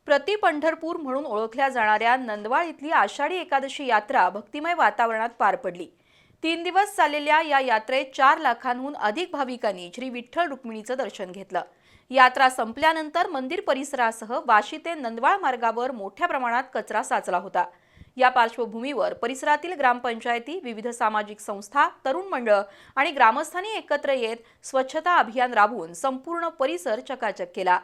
प्रति पंढरपूर म्हणून ओळखल्या जाणाऱ्या नंदवाळ इथली आषाढी एकादशी यात्रा भक्तिमय वातावरणात पार पडली। 3 दिवस चाललेल्या या यात्रेत 4 लाखांहून अधिक भाविकांनी श्री विठ्ठल रुक्मिणीचं दर्शन घेतलं। यात्रा संपल्यानंतर मंदिर परिसरासह वाशी ते नंदवाळ मार्गावर मोठ्या प्रमाणात कचरा साचला होता। या पार्श्वभूमीवर परिसरातील ग्रामपंचायती, विविध सामाजिक संस्था, तरुण मंडळ आणि ग्रामस्थांनी एकत्र येत स्वच्छता अभियान राबवून संपूर्ण परिसर चकाचक केला।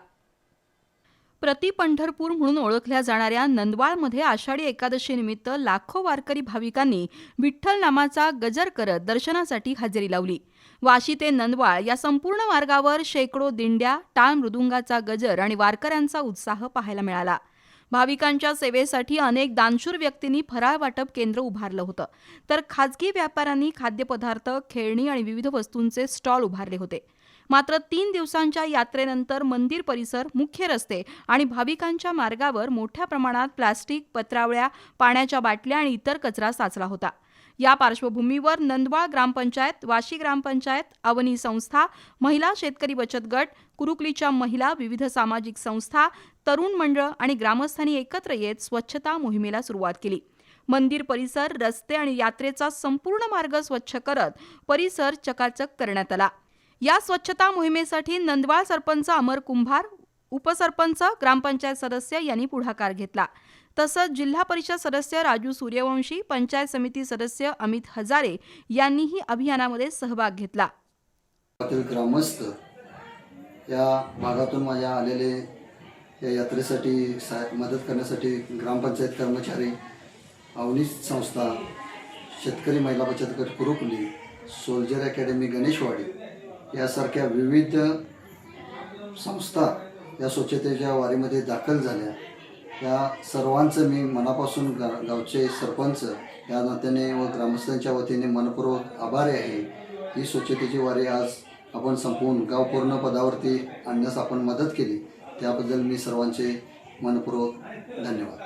प्रति पंढरपूर म्हणून ओळखल्या जाणाऱ्या नंदवाळमध्ये आषाढी एकादशी निमित्त लाखो वारकरी भाविकांनी विठ्ठल नामाचा गजर करत दर्शनासाठी हजेरी लावली। वाशी ते नंदवाळ या संपूर्ण मार्गावर शेकडो दिंड्या, टाळ मृदुंगाचा गजर आणि वारकऱ्यांचा उत्साह पाहायला मिळाला। भाविकांच्या सेवेसाठी अनेक दानशूर व्यक्तींनी फराळ वाटप केंद्र उभारलं होतं, तर खाजगी व्यापाऱ्यांनी खाद्यपदार्थ, खेळणी आणि विविध वस्तूंचे स्टॉल उभारले होते। मात्र 3 दिवसांच्या यात्रेनंतर मंदिर परिसर, मुख्य रस्ते आणि भाविकांच्या मार्गावर मोठ्या प्रमाणात प्लास्टिक, पत्रावळ्या, पाण्याच्या बाटल्या आणि इतर कचरा साचला होता। या पार्श्वभूमीवर नंदवाळ ग्रामपंचायत, वाशी ग्रामपंचायत, अवनी संस्था, महिला शेतकरी बचत गट, कुरुकलीच्या महिला, विविध सामाजिक संस्था, तरुण मंडळ आणि ग्रामस्थांनी एकत्र येत स्वच्छता मोहिमेला सुरुवात केली। मंदिर परिसर, रस्ते आणि यात्रेचा संपूर्ण मार्ग स्वच्छ करत परिसर चकाचक करण्यात आला। या स्वच्छता मोहिमेसाठी नंदवाळ सरपंच अमर कुंभार, उपसरपंच, ग्रामपंचायत सदस्य यांनी पुढाकार घेतला। तसंच जिल्हा परिषद सदस्य राजू सूर्यवंशी, पंचायत समिती सदस्य अमित हजारे यांनीही अभियानामध्ये सहभाग घेतला। ग्रामस्थ या भागातून माझ्या आलेले या यात्रेसाठी मदत करण्यासाठी ग्रामपंचायत कर्मचारी, अवनी संस्था, शेतकरी महिला बचत गट कुरुकली, सोल्जर अकॅडमी गणेशवाडी यासारख्या विविध संस्था या स्वच्छतेच्या वारीमध्ये दाखल झाल्या। या सर्वांचं मी मनापासून गावचे सरपंच या नात्याने व ग्रामस्थांच्या वतीने मनपूर्वक आभारी आहे। ही स्वच्छतेची वारी आज आपण संपवून गाव पूर्ण पदावरती आणण्यास आपण मदत केली, त्याबद्दल मी सर्वांचे मनपूर्वक धन्यवाद।